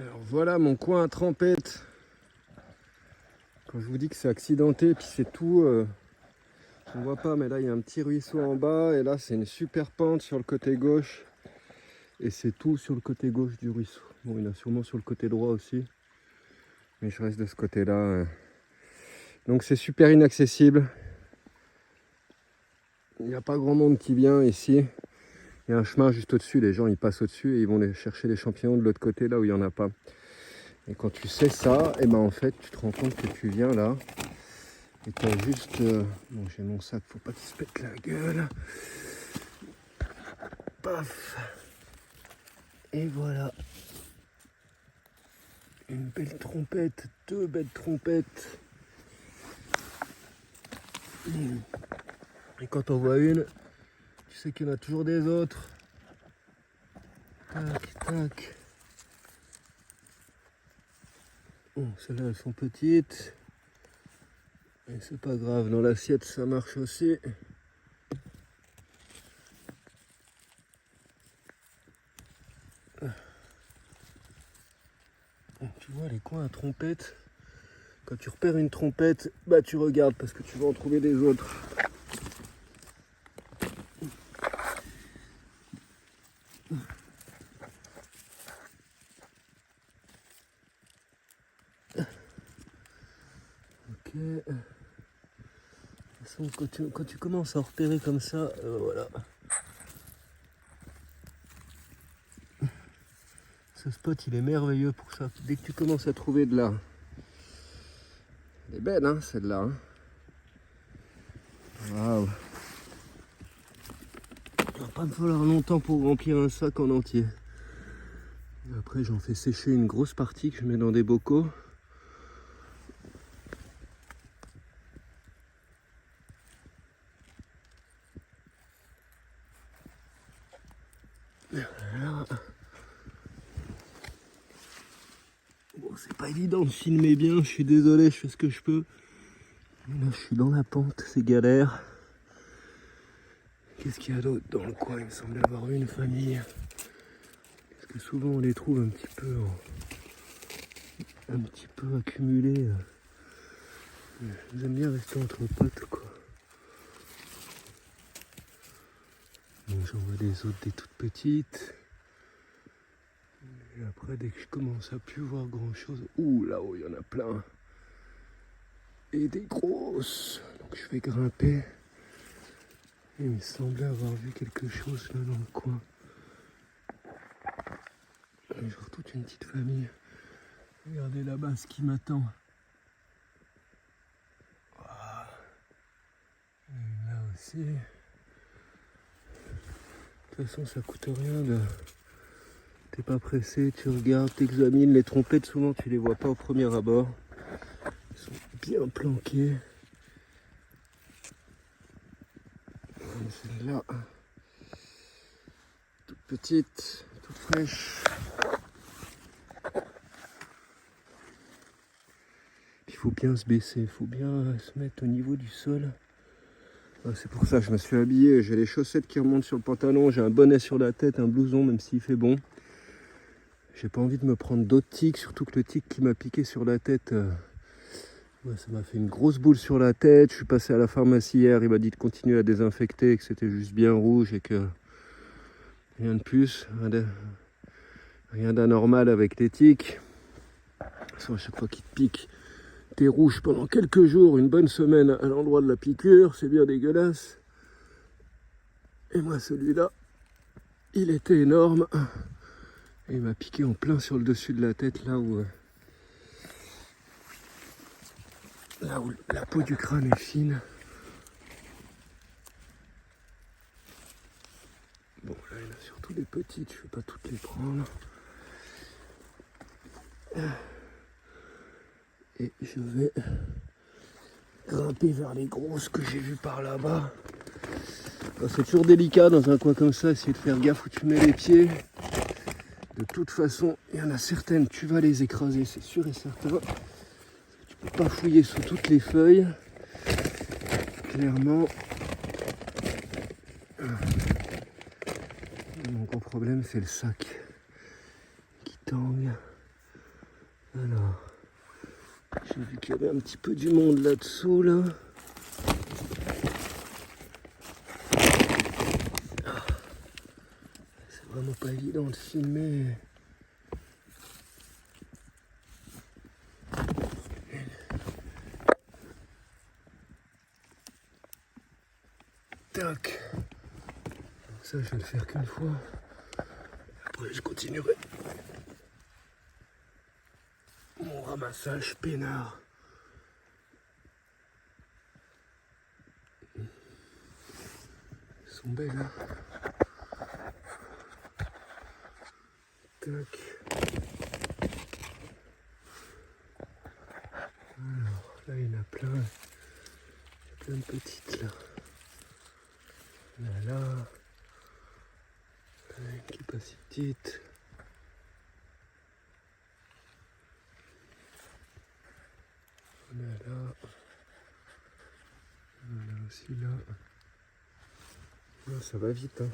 Alors voilà mon coin à trempette. Quand je vous dis que c'est accidenté, puis c'est tout, on voit pas, mais là il y a un petit ruisseau en bas, et là c'est une super pente sur le côté gauche, et c'est tout sur le côté gauche du ruisseau. Bon, il y en a sûrement sur le côté droit aussi, mais je reste de ce côté-là. Donc c'est super inaccessible. Il n'y a pas grand monde qui vient ici. Il y a un chemin juste au-dessus, les gens ils passent au-dessus et ils vont aller chercher les champignons de l'autre côté, là où il n'y en a pas. Et quand tu sais ça, et ben en fait tu te rends compte que tu viens là et tu as juste... Bon, j'ai mon sac, faut pas qu'il se pète la gueule. Paf. Et voilà. Une belle trompette, deux belles trompettes. Et quand on voit une, tu sais qu'il y en a toujours des autres. Tac, tac. Bon, celles-là elles sont petites. Mais c'est pas grave, dans l'assiette ça marche aussi. Bon, tu vois les coins à trompette. Quand tu repères une trompette, bah tu regardes parce que tu vas en trouver des autres. Ok. De toute façon, quand tu commences à repérer comme ça, voilà. Ce spot il est merveilleux pour ça. Dès que tu commences à trouver de là. Elle est belle hein, celle-là. Hein. Waouh. Il va pas me falloir longtemps pour remplir un sac en entier. Et après j'en fais sécher une grosse partie que je mets dans des bocaux. Voilà. Bon, c'est pas évident de filmer bien, je suis désolé, je fais ce que je peux. Là je suis dans la pente, c'est galère. Qu'est-ce qu'il y a d'autre dans le coin? Il me semble y avoir une famille. Parce que souvent on les trouve un petit peu accumulés. J'aime bien rester entre potes quoi. Bon, j'en vois des autres, des toutes petites. Et après, dès que je commence à plus voir grand chose, ouh, là-haut, il y en a plein. Et des grosses. Donc je vais grimper. Et il me semblait avoir vu quelque chose là dans le coin. Et genre toute une petite famille. Regardez là-bas ce qui m'attend. Ah. Et là aussi. De toute façon, ça coûte rien de... T'es pas pressé, tu regardes, t'examines. Les trompettes, souvent, tu les vois pas au premier abord. Ils sont bien planqués. Celle-là, toute petite, toute fraîche. Il faut bien se baisser, il faut bien se mettre au niveau du sol. C'est pour ça que je me suis habillé. J'ai les chaussettes qui remontent sur le pantalon, j'ai un bonnet sur la tête, un blouson, même s'il fait bon. J'ai pas envie de me prendre d'autres tiques, surtout que le tic qui m'a piqué sur la tête, ça m'a fait une grosse boule sur la tête. Je suis passé à la pharmacie hier, il m'a dit de continuer à désinfecter, que c'était juste bien rouge et que rien de plus, rien d'anormal avec les tiques. De toute façon, à chaque fois qu'il te pique, t'es rouge pendant quelques jours, une bonne semaine à l'endroit de la piqûre, c'est bien dégueulasse. Et moi celui-là, il était énorme. Et il m'a piqué en plein sur le dessus de la tête, là où la peau du crâne est fine. Bon, là il y en a surtout des petites, je ne vais pas toutes les prendre. Et je vais grimper vers les grosses que j'ai vues par là-bas. C'est toujours délicat dans un coin comme ça, essayer de faire gaffe où tu mets les pieds. De toute façon, il y en a certaines, tu vas les écraser, c'est sûr et certain. Tu peux pas fouiller sous toutes les feuilles. Clairement. Mon gros problème, c'est le sac qui tangue. Alors, j'ai vu qu'il y avait un petit peu du monde là-dessous, là. C'est vraiment pas évident de filmer. Tac. Ça, je vais le faire qu'une fois. Après, je continuerai mon ramassage peinard. Ils sont belles, hein. Tac. Alors, là, il y en a plein. Il y a plein de petites, là. Là. Qui est pas si petite. On a là. On a aussi là. Là, ça va vite, hein.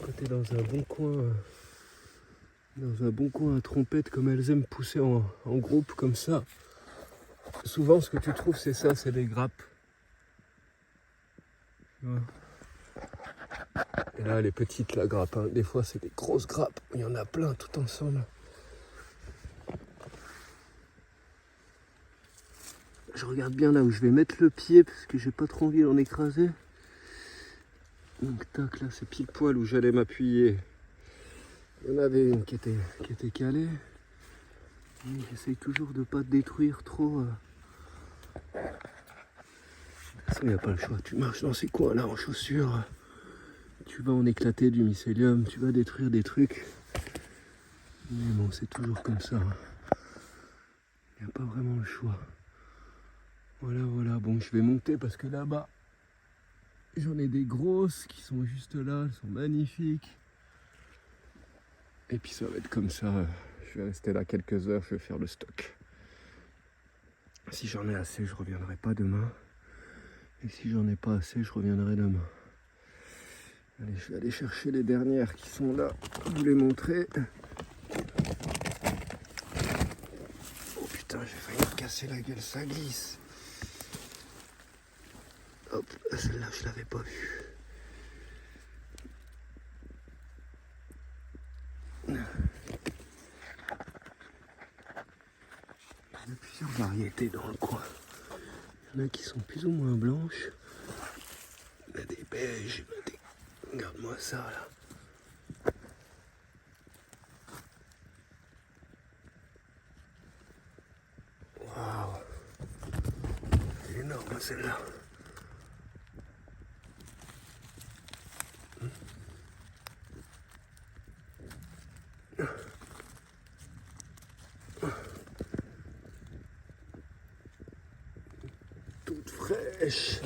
Quand t'es dans un bon coin à trompette, comme elles aiment pousser en groupe comme ça, souvent ce que tu trouves c'est ça, c'est des grappes. Tu vois. Et là, les petites, la grappe, hein. Des fois c'est des grosses grappes, il y en a plein tout ensemble. Je regarde bien là où je vais mettre le pied parce que j'ai pas trop envie d'en écraser. Donc tac, là c'est pile poil où j'allais m'appuyer. Il y en avait une qui était calée. J'essaye toujours de pas détruire trop. De toute façon, il n'y a pas le choix. Tu marches dans ces coins là en chaussures. Tu vas en éclater du mycélium, tu vas détruire des trucs. Mais bon, c'est toujours comme ça. Il n'y a pas vraiment le choix. Voilà. Bon, je vais monter parce que là-bas, j'en ai des grosses qui sont juste là. Elles sont magnifiques. Et puis ça va être comme ça. Je vais rester là quelques heures, je vais faire le stock. Si j'en ai assez, je reviendrai pas demain. Et si j'en ai pas assez, je reviendrai demain. Allez, je vais aller chercher les dernières qui sont là, vous les montrer. Oh putain, j'ai failli me casser la gueule, ça glisse. Hop, celle-là, je l'avais pas vue. Il y a plusieurs variétés dans le coin. Il y en a qui sont plus ou moins blanches. Il y en a des beiges, il y en a des... Regarde-moi ça, là. Waouh. C'est énorme, celle-là. Toute fraîche.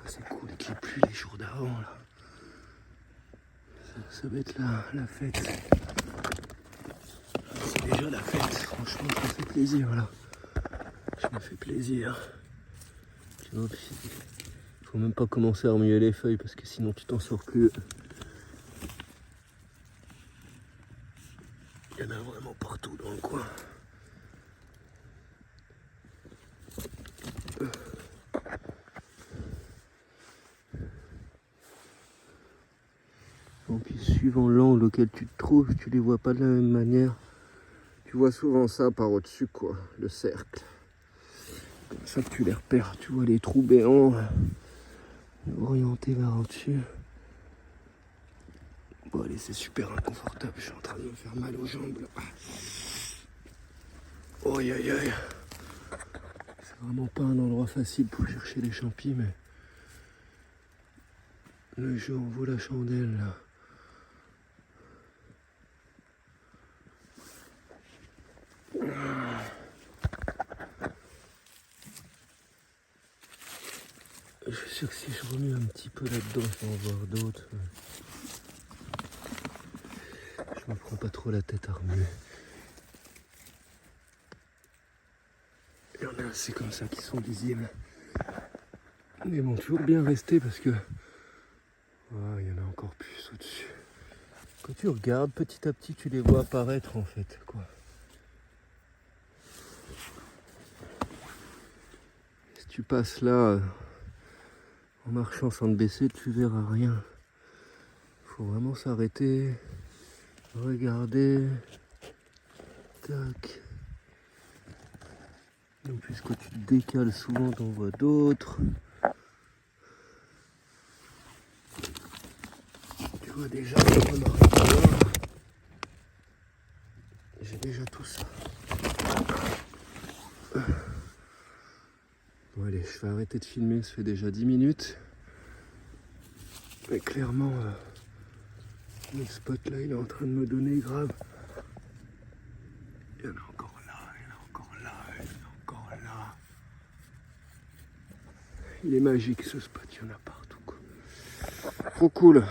C'est cool qu'il plu les jours d'avant, là. Ça va être la fête. C'est déjà la fête. Franchement, je me fais plaisir, là. Je me fais plaisir. Tu vois, faut même pas commencer à remuer les feuilles parce que sinon tu t'en sors plus. Il y en a vraiment partout dans le coin. En plus, suivant l'angle auquel tu te trouves, tu les vois pas de la même manière. Tu vois souvent ça par au-dessus, quoi, le cercle. Comme ça que tu les repères. Tu vois les trous béants orientés vers au-dessus. Bon, allez, c'est super inconfortable. Je suis en train de me faire mal aux jambes, là. Aïe, aïe, aïe. C'est vraiment pas un endroit facile pour chercher les champis, mais le jeu en vaut la chandelle, là. Je suis sûr que si je remue un petit peu là-dedans, je vais en voir d'autres. Je me prends pas trop la tête à remuer. Il y en a assez comme ça qui sont visibles. Mais bon, toujours bien rester parce que... Ah, il y en a encore plus au-dessus. Quand tu regardes, petit à petit, tu les vois apparaître en fait, quoi. tu passes là en marchant sans te baisser, tu verras rien. Faut vraiment s'arrêter, regarder. Tac. Donc puisque tu te décales souvent, t'en vois d'autres. Tu vois déjà, j'ai déjà tout ça. Bon allez, je vais arrêter de filmer, ça fait déjà 10 minutes. Mais clairement, le spot là, il est en train de me donner grave. Il y en a encore là, il y en a encore là, il y en a encore là. Il est magique ce spot, il y en a partout quoi. Trop cool.